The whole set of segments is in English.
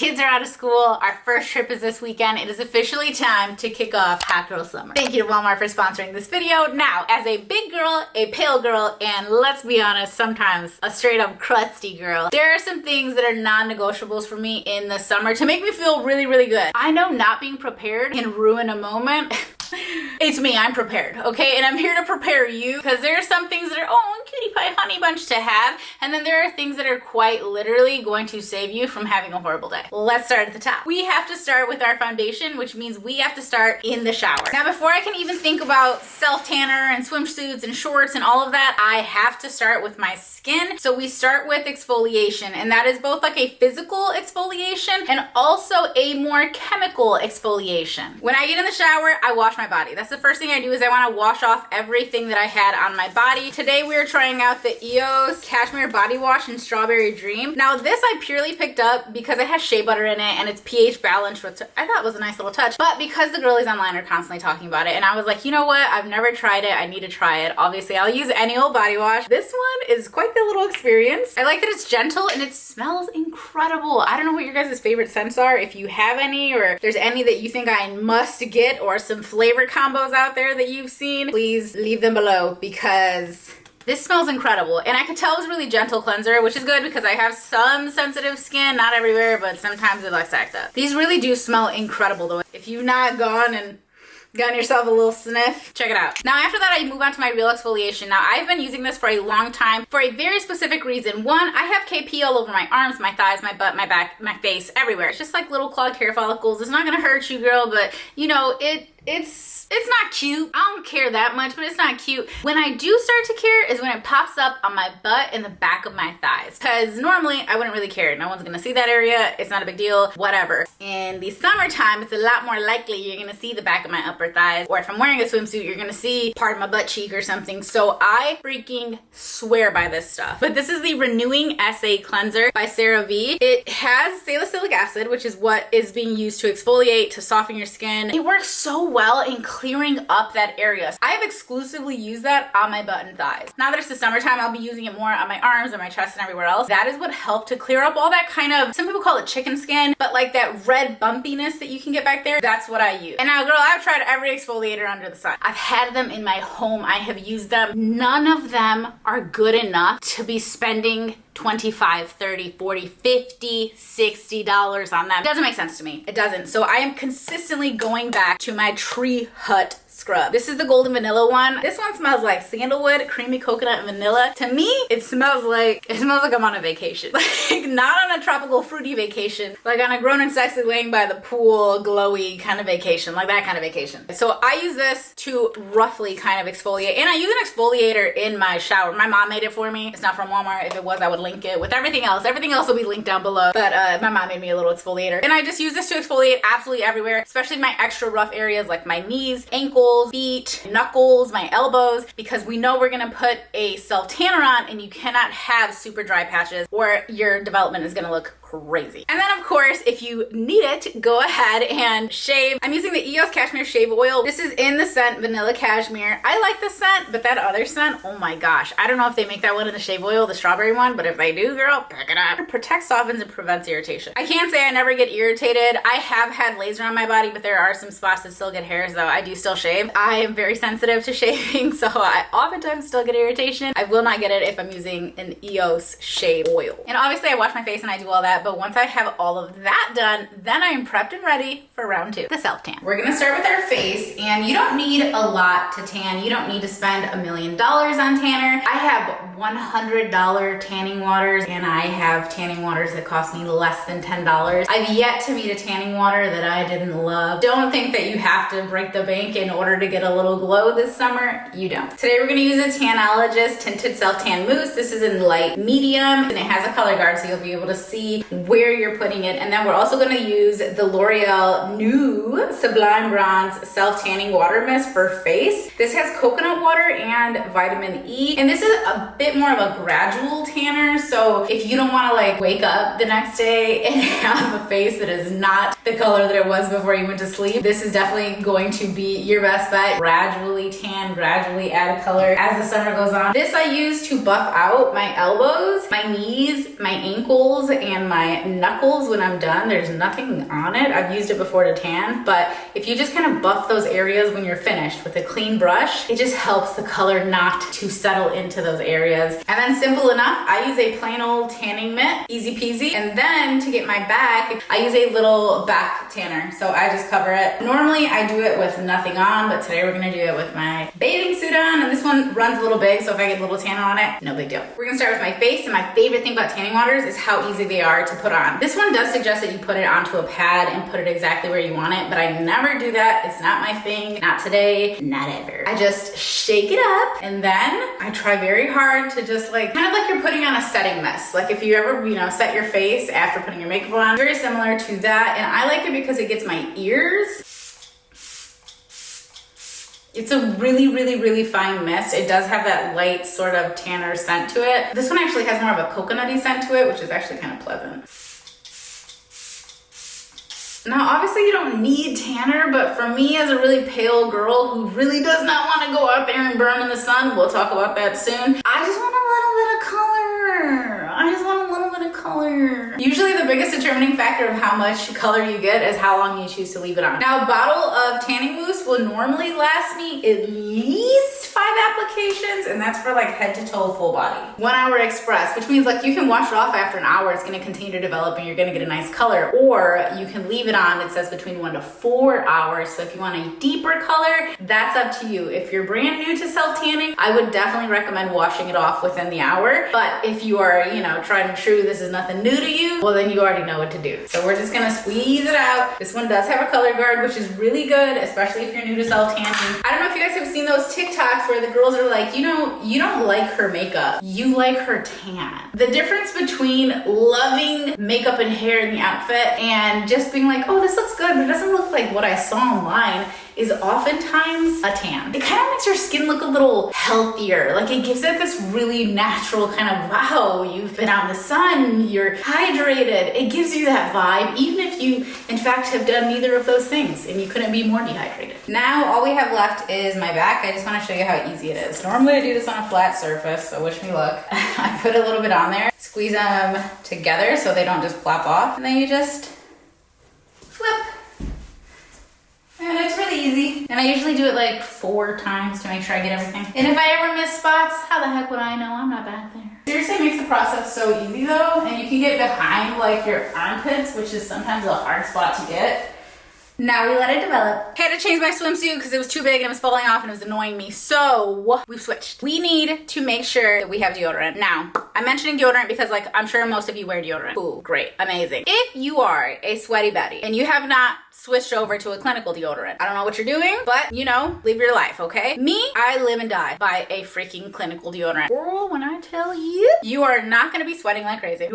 kids are out of school. Our first trip is this weekend. It is officially time to kick off Hot Girl Summer. Thank you to Walmart for sponsoring this video. Now, as a big girl, a pale girl, and let's be honest, sometimes a straight up crusty girl, there are some things that are non-negotiables for me in the summer to make me feel really, really good. I know not being prepared can ruin a moment. It's me, I'm prepared, okay? And I'm here to prepare you because there are some things that are, oh, cutie pie honey bunch to have. And then there are things that are quite literally going to save you from having a horrible day. Let's start at the top. We have to start with our foundation, which means we have to start in the shower. Now, before I can even think about self-tanner and swimsuits and shorts and all of that, I have to start with my skin. So we start with exfoliation, and that is both like a physical exfoliation and also a more chemical exfoliation. When I get in the shower, I wash my body. That's the first thing I do is I want to wash off everything that I had on my body. Today we are trying out the EOS Cashmere Body Wash in Strawberry Dream. Now this I purely picked up because it has shea butter in it and it's pH balanced, which I thought was a nice little touch. But because the girlies online are constantly talking about it and I was like, you know what? I've never tried it. I need to try it. Obviously I'll use any old body wash. This one is quite the little experience. I like that it's gentle and it smells incredible. I don't know what your guys' favorite scents are. If you have any or if there's any that you think I must get or some flavor combos out there that you've seen, please leave them below because this smells incredible. And I could tell it was a really gentle cleanser, which is good because I have some sensitive skin, not everywhere, but sometimes it likes to act up. These really do smell incredible though. If you've not gone and gotten yourself a little sniff, check it out. Now after that I move on to my real exfoliation. Now I've been using this for a long time for a very specific reason. One, I have KP all over my arms, my thighs, my butt, my back, my face, everywhere. It's just like little clogged hair follicles. It's not gonna hurt you, girl, but you know, it's not cute. I don't care that much, but it's not cute. When I do start to care is when it pops up on my butt and the back of my thighs. Because normally I wouldn't really care. No one's gonna see that area. It's not a big deal, whatever. In the summertime, it's a lot more likely you're gonna see the back of my upper thighs. Or if I'm wearing a swimsuit, you're gonna see part of my butt cheek or something. So I freaking swear by this stuff. But this is the Renewing SA Cleanser by CeraVe. It has salicylic acid, which is what is being used to exfoliate, to soften your skin. It works so well in clearing up that area. I have exclusively used that on my butt and thighs. Now that it's the summertime, I'll be using it more on my arms and my chest and everywhere else. That is what helped to clear up all that kind of, some people call it chicken skin, but like that red bumpiness that you can get back there, that's what I use. And now girl, I've tried every exfoliator under the sun. I've had them in my home. I have used them. None of them are good enough to be spending $25, $30, $40, $50, $60 on that. It doesn't make sense to me. It doesn't. So I am consistently going back to my Tree Hut scrub. This is the golden vanilla one. This one smells like sandalwood, creamy coconut, and vanilla. To me, it smells like I'm on a vacation. Like not on a tropical fruity vacation, like on a grown and sexy laying by the pool, glowy kind of vacation, like that kind of vacation. So I use this to roughly kind of exfoliate, and I use an exfoliator in my shower. My mom made it for me. It's not from Walmart. If it was, I would link it with everything else. Everything else will be linked down below, but my mom made me a little exfoliator, and I just use this to exfoliate absolutely everywhere, especially my extra rough areas like my knees, ankles, feet, knuckles, my elbows, because we know we're gonna put a self tanner on and you cannot have super dry patches or your development is gonna look crazy. And then of course, if you need it, go ahead and shave. I'm using the EOS Cashmere Shave Oil. This is in the scent Vanilla Cashmere. I like the scent, but that other scent, oh my gosh. I don't know if they make that one in the shave oil, the strawberry one, but if they do, girl, pick it up. It protects, softens, and prevents irritation. I can't say I never get irritated. I have had laser on my body, but there are some spots that still get hairs, though. I do still shave. I am very sensitive to shaving, so I oftentimes still get irritation. I will not get it if I'm using an EOS Shave Oil. And obviously I wash my face and I do all that, but once I have all of that done, then I am prepped and ready for round two, the self tan. We're gonna start with our face, and you don't need a lot to tan. You don't need to spend $1 million on tanner. I have $100 tanning waters, and I have tanning waters that cost me less than $10. I've yet to meet a tanning water that I didn't love. Don't think that you have to break the bank in order to get a little glow this summer. You don't. Today we're gonna use a Tanologist Tinted Self Tan Mousse. This is in light medium, and it has a color guard so you'll be able to see where you're putting it. And then we're also gonna use the L'Oreal new Sublime Bronze Self Tanning Water Mist for face. This has coconut water and vitamin E, and this is a bit more of a gradual tanner. So if you don't wanna like wake up the next day and have a face that is not the color that it was before you went to sleep, this is definitely going to be your best bet. Gradually tan, gradually add color as the summer goes on. This I use to buff out my elbows, my knees, my ankles, and my my knuckles when I'm done. There's nothing on it. I've used it before to tan, but if you just kind of buff those areas when you're finished with a clean brush, it just helps the color not to settle into those areas. And then simple enough, I use a plain old tanning mitt, easy peasy. And then to get my back, I use a little back tanner. So I just cover it. Normally I do it with nothing on, but today we're gonna do it with my bathing suit on. And this one runs a little big, so if I get a little tan on it, no big deal. We're gonna start with my face, and my favorite thing about tanning waters is how easy they are to put on. This one does suggest that you put it onto a pad and put it exactly where you want it, but I never do that. It's not my thing, not today, not ever. I just shake it up, and then I try very hard to just like, kind of like you're putting on a setting mist. Like if you ever, you know, set your face after putting your makeup on, very similar to that. And I like it because it gets my ears. It's a really, really, really fine mist. It does have that light sort of tanner scent to it. This one actually has more of a coconutty scent to it, which is actually kind of pleasant. Now, obviously you don't need tanner, but for me as a really pale girl who really does not want to go out there and burn in the sun, we'll talk about that soon, I just want a little bit of color. I just want a little bit of color. Usually the biggest determining factor of how much color you get is how long you choose to leave it on. Now, a bottle of tanning mousse will normally last me at least 5 applications, and that's for like head to toe full body. 1 hour express, which means like you can wash it off after an hour, it's gonna continue to develop and you're gonna get a nice color, or you can leave it on. It says between 1 to 4 hours, so if you want a deeper color, that's up to you. If you're brand new to self-tanning, I would definitely recommend washing it off within the hour, but if you are, you know, tried and true, this is nothing new to you, well then you already know what to do. So we're just gonna squeeze it out. This one does have a color guard, which is really good, especially if you're new to self-tanning. I don't know if you guys have seen those TikToks where the girls are like, you know, you don't like her makeup, you like her tan. The difference between loving makeup and hair in the outfit and just being like, oh, this looks good, but it doesn't look like what I saw online, is oftentimes a tan. It kind of makes your skin look a little healthier. Like it gives it this really natural kind of, wow, you've been out in the sun, you're hydrated. It gives you that vibe, even if you in fact have done neither of those things and you couldn't be more dehydrated. Now all we have left is my back. I just want to show you how easy it is. Normally I do this on a flat surface, so wish me luck. I put a little bit on there, squeeze them together so they don't just plop off, and then you just flip. And it's really easy. And I usually do it like 4 times to make sure I get everything. And if I ever miss spots, how the heck would I know? I'm not back there. Seriously, it makes the process so easy though. And you can get behind like your armpits, which is sometimes a hard spot to get. Now we let it develop. Had to change my swimsuit because it was too big and it was falling off and it was annoying me. So we've switched. We need to make sure that we have deodorant. Now, I'm mentioning deodorant because like I'm sure most of you wear deodorant. Ooh, great, amazing. If you are a sweaty Betty and you have not switched over to a clinical deodorant, I don't know what you're doing, but you know, live your life, okay? Me, I live and die by a freaking clinical deodorant. Girl, when I tell you, you are not gonna be sweating like crazy.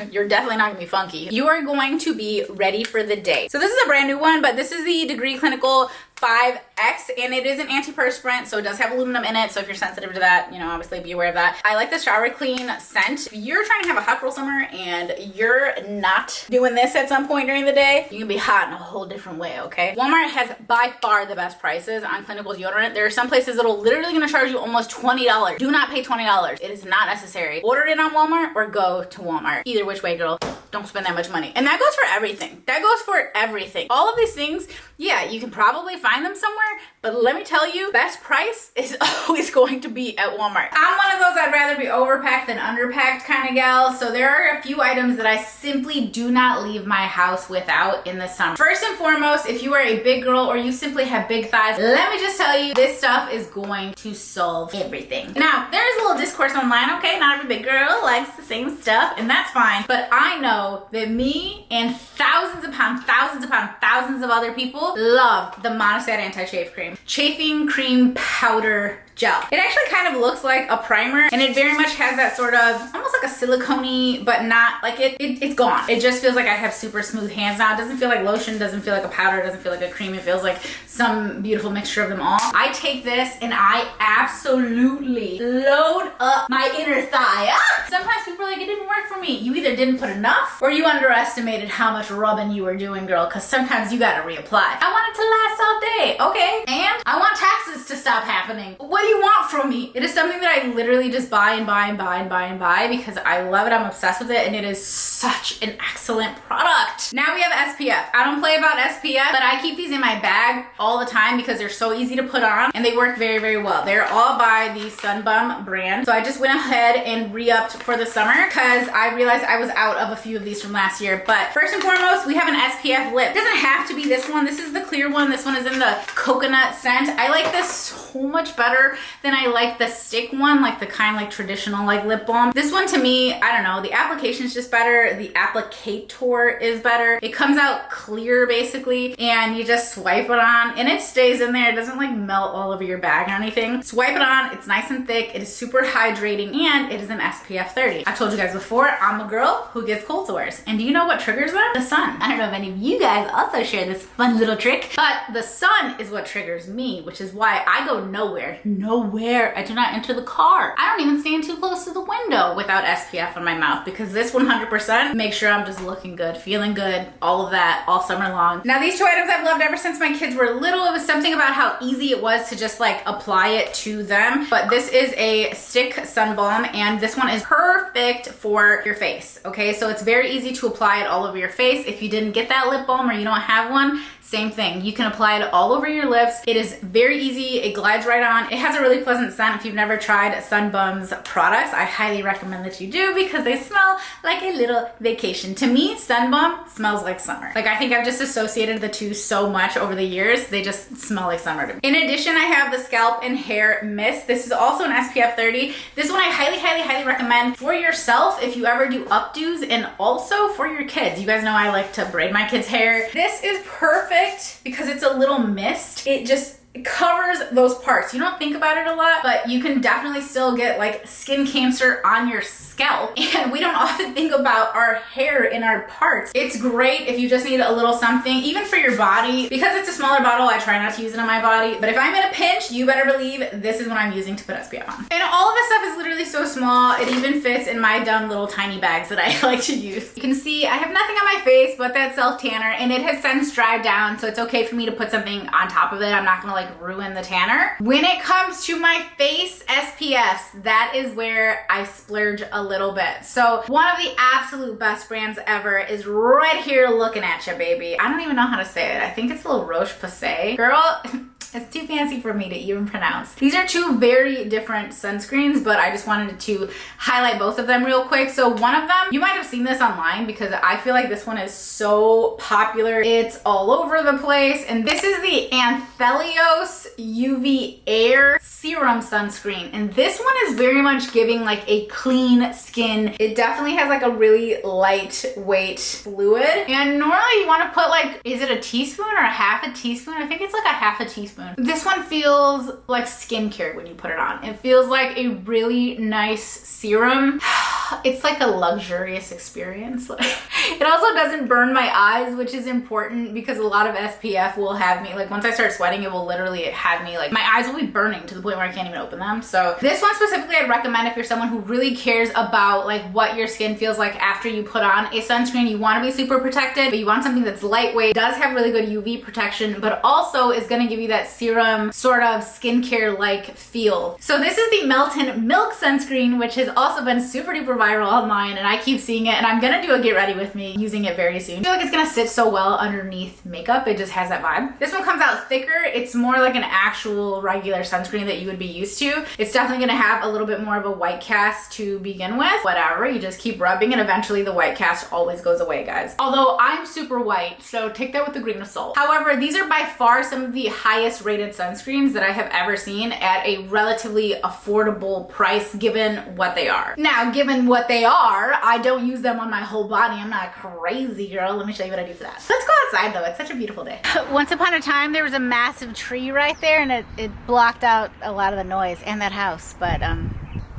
You're definitely not gonna be funky. You are going to be ready for the day. So this is a brand new one, but this is the Degree Clinical 5X, and it is an antiperspirant, so it does have aluminum in it, so if you're sensitive to that, you know, obviously be aware of that. I like the shower clean scent. If you're trying to have a hot girl summer and you're not doing this at some point during the day, you can be hot in a whole different way, okay? Walmart has by far the best prices on clinical deodorant. There are some places that'll literally gonna charge you almost $20. Do not pay $20. It is not necessary. Order it on Walmart or go to Walmart. Either which way, girl, don't spend that much money. And that goes for everything. That goes for everything. All of these things, yeah, you can probably find them somewhere, but let me tell you, best price is always going to be at Walmart. I'm one of those I'd rather be overpacked than underpacked kind of gal, so there are a few items that I simply do not leave my house without in the summer. First and foremost, if you are a big girl or you simply have big thighs, let me just tell you, this stuff is going to solve everything. Now, there's a little discourse online, okay? Not every big girl likes the same stuff, and that's fine, but I know that me and thousands upon thousands of other people love the Monostat Anti-Chafe Cream. Chafing Cream Powder Gel. It actually kind of looks like a primer, and it very much has that sort of almost like a silicone-y, but not like it's gone. It just feels like I have super smooth hands now. It doesn't feel like lotion, doesn't feel like a powder, doesn't feel like a cream. It feels like some beautiful mixture of them all. I take this and I absolutely load up my inner thigh. Sometimes people are like, it didn't work for me. You either didn't put enough or you underestimated how much rubbing you were doing, girl, because sometimes you gotta reapply. I want it to last all day, okay? And I want taxes to stop happening. What do you want from me? It is something that I literally just buy and buy and buy and buy and buy because I love it. I'm obsessed with it, and it is such an excellent product. Now we have SPF. I don't play about SPF, but I keep these in my bag all the time because they're so easy to put on and they work very, very well. They're all by the Sunbum brand. So I just went ahead and re-upped for the summer because I realized I was out of a few of these from last year. But first and foremost, we have an SPF lip. It doesn't have to be this one. This is the clear one. This one is in the coconut scent. I like this so much better than I like the stick one, like the kind like traditional like lip balm. This one to me, I don't know, the application is just better. The applicator is better. It comes out clear basically, and you just swipe it on and it stays in there. It doesn't like melt all over your bag or anything. Swipe it on, it's nice and thick, it is super hydrating, and it is an SPF 30. I've told you guys before, I'm a girl who gets cold sores. And do you know what triggers them? The sun. I don't know if any of you guys also share this fun little trick, but the sun is what triggers me, which is why I go nowhere. Nowhere. I do not enter the car. I don't even stand too close to the window without SPF on my mouth, because this 100% makes sure I'm just looking good, feeling good, all of that, all summer long. Now these two items I've loved ever since my kids were little. It was something about how easy it was to just like apply it to them. But this is a stick sun balm, and this one is perfect for your face. Okay, so it's very easy to apply it all over your face. If you didn't get that lip balm or you don't have one, same thing. You can apply it all over your lips. It is very easy. It glides right on. It has a really pleasant scent. If you've never tried Sunbum's products, I highly recommend that you do because they smell like a little vacation. To me, Sunbum smells like summer. Like, I think I've just associated the two so much over the years. They just smell like summer to me. In addition, I have the scalp and hair mist. This is also an SPF 30. This one I highly, highly, highly recommend for yourself if you ever do updos, and also for your kids. You guys know I like to braid my kids' hair. This is perfect because it's a little mist. It just covers those parts. You don't think about it a lot, but you can definitely still get like skin cancer on your scalp, and we don't often think about our hair in our parts. It's great if you just need a little something, even for your body. Because it's a smaller bottle, I try not to use it on my body, but if I'm in a pinch, you better believe this is what I'm using to put SPF on. And all of this stuff is literally so small, it even fits in my dumb little tiny bags that I like to use. You can see I have nothing on my face but that self tanner, and it has since dried down, so it's okay for me to put something on top of it. I'm not gonna like ruin the tanner. When it comes to my face SPFs, that is where I splurge a little bit. So one of the absolute best brands ever is right here looking at you, baby. I don't even know how to say it. I think it's a little Roche-Posay. Girl, it's too fancy for me to even pronounce. These are two very different sunscreens, but I just wanted to highlight both of them real quick. So one of them, you might have seen this online because I feel like this one is so popular. It's all over the place. And this is the Anthelios UV Air Serum Sunscreen. And this one is very much giving like a clean skin. It definitely has like a really lightweight fluid. And normally you want to put like, is it a teaspoon or a half a teaspoon? I think it's like a half a teaspoon. This one feels like skincare when you put it on. It feels like a really nice serum. It's like a luxurious experience. It also doesn't burn my eyes, which is important because a lot of SPF will have me, like once I start sweating, it will literally have me, like my eyes will be burning to the point where I can't even open them. So this one specifically I'd recommend if you're someone who really cares about like what your skin feels like after you put on a sunscreen. You want to be super protected, but you want something that's lightweight, does have really good UV protection, but also is going to give you that serum sort of skincare-like feel. So this is the Melton Milk Sunscreen, which has also been super duper viral online, and I keep seeing it, and I'm gonna do a get ready with me using it very soon. I feel like it's gonna sit so well underneath makeup. It just has that vibe. This one comes out thicker. It's more like an actual regular sunscreen that you would be used to. It's definitely gonna have a little bit more of a white cast to begin with. Whatever, you just keep rubbing and eventually the white cast always goes away, guys. Although I'm super white, so take that with a grain of salt. However, these are by far some of the highest rated sunscreens that I have ever seen at a relatively affordable price given what they are. Now, given what they are, I don't use them on my whole body. I'm not a crazy girl. Let me show you what I do for that. Let's go outside though. It's such a beautiful day. Once upon a time, there was a massive tree right there, and it blocked out a lot of the noise and that house, but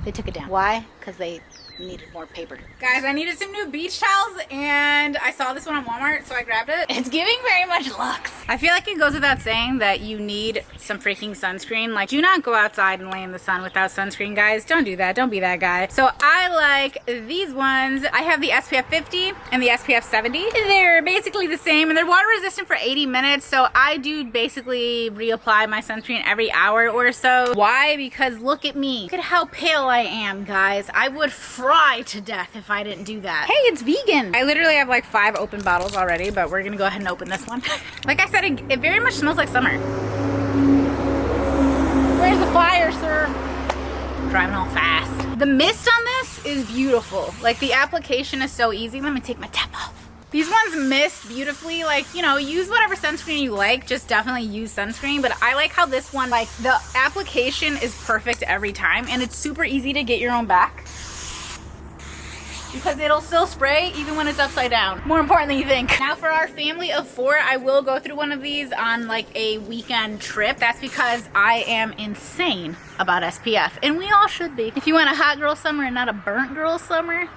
they took it down. Why? Because they needed more paper. Guys, I needed some new beach towels, and I saw this one on Walmart, so I grabbed it. It's giving very much luxe. I feel like it goes without saying that you need some freaking sunscreen. Like, do not go outside and lay in the sun without sunscreen, guys. Don't do that. Don't be that guy. So I like these ones. I have the SPF 50 and the SPF 70. They're basically the same and they're water resistant for 80 minutes. So I do basically reapply my sunscreen every hour or so. Why? Because look at me. Look at how pale I am, guys. I would fry to death if I didn't do that. Hey, it's vegan. I literally have like 5 open bottles already, but we're gonna go ahead and open this one. Like I said, it very much smells like summer. Where's the fire, sir? Driving all fast. The mist on this is beautiful. Like, the application is so easy. Let me take my top off. These ones mist beautifully. Like, you know, use whatever sunscreen you like. Just definitely use sunscreen. But I like how this one, like, the application is perfect every time. And it's super easy to get your own back, because it'll still spray even when it's upside down. More important than you think. Now for our family of 4, I will go through one of these on like a weekend trip. That's because I am insane about SPF, and we all should be. If you want a hot girl summer and not a burnt girl summer,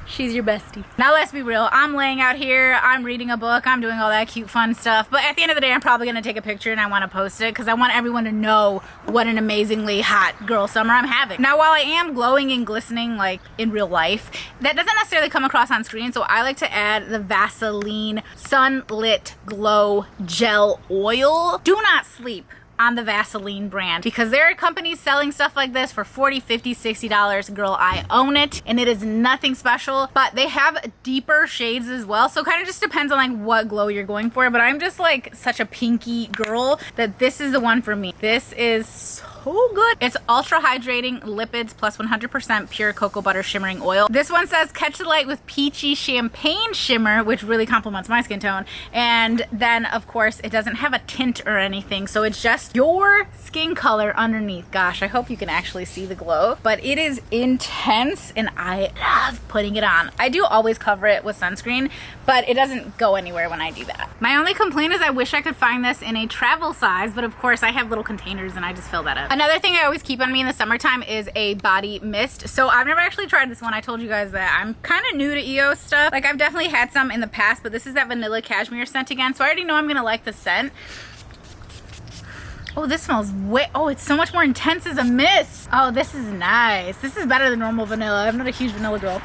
she's your bestie. Now let's be real. I'm laying out here, I'm reading a book, I'm doing all that cute fun stuff, but at the end of the day, I'm probably gonna take a picture and I wanna post it because I want everyone to know what an amazingly hot girl summer I'm having. Now, while I am glowing and glistening like in real life, that doesn't necessarily come across on screen, so I like to add the Vaseline Sunlit Glow Gel Oil. Do not sleep on the Vaseline brand, because there are companies selling stuff like this for $40, $50, $60. Girl, I own it, and it is nothing special, but they have deeper shades as well, so kind of just depends on like what glow you're going for. But I'm just like such a pinky girl that this is the one for me. This is so good. It's ultra hydrating lipids plus 100% pure cocoa butter shimmering oil. This one says catch the light with peachy champagne shimmer, which really complements my skin tone. And then of course it doesn't have a tint or anything, so it's just your skin color underneath. Gosh, I hope you can actually see the glow, but it is intense and I love putting it on. I do always cover it with sunscreen, but it doesn't go anywhere when I do that. My only complaint is I wish I could find this in a travel size, but of course I have little containers and I just fill that up. Another thing I always keep on me in the summertime is a body mist. So I've never actually tried this one. I told you guys that I'm kind of new to EO stuff. Like, I've definitely had some in the past, but this is that vanilla cashmere scent again, so I already know I'm gonna like the scent. Oh, this smells way, oh, it's so much more intense as a mist. Oh, this is nice. This is better than normal vanilla. I'm not a huge vanilla girl.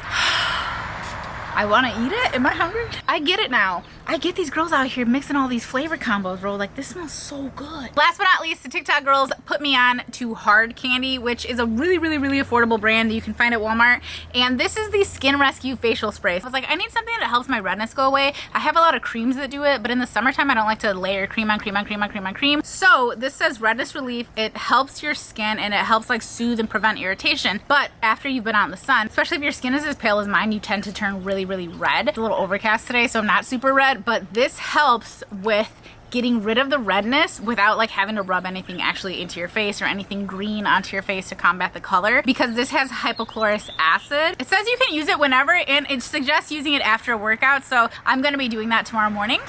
I want to eat it. Am I hungry? I get it now. I get these girls out here mixing all these flavor combos, bro. Like, this smells so good. Last but not least, the TikTok girls put me on to Hard Candy, which is a really affordable brand that you can find at Walmart. And this is the Skin Rescue facial spray. So I was like, I need something that helps my redness go away. I have a lot of creams that do it, but in the summertime, I don't like to layer cream on cream on cream on cream on cream. So this says redness relief. It helps your skin and it helps like soothe and prevent irritation. But after you've been out in the sun, especially if your skin is as pale as mine, you tend to turn really red. It's a little overcast today, so I'm not super red, but this helps with getting rid of the redness without like having to rub anything actually into your face or anything green onto your face to combat the color, because this has hypochlorous acid. It says you can use it whenever, and it suggests using it after a workout, so I'm gonna be doing that tomorrow morning.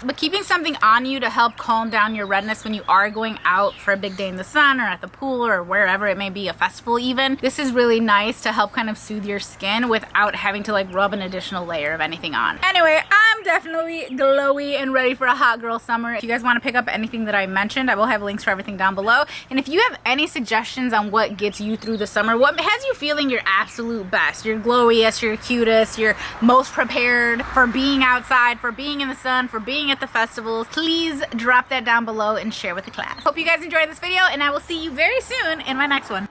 But keeping something on you to help calm down your redness when you are going out for a big day in the sun or at the pool or wherever it may be, a festival even, this is really nice to help kind of soothe your skin without having to like rub an additional layer of anything on. Anyway, I'm definitely glowy and ready for a hot girl summer. If you guys want to pick up anything that I mentioned, I will have links for everything down below. And if you have any suggestions on what gets you through the summer, what has you feeling your absolute best, your glowiest, your cutest, your most prepared for being outside, for being in the sun, for being at the festivals, please drop that down below and share with the class. Hope you guys enjoyed this video, and I will see you very soon in my next one.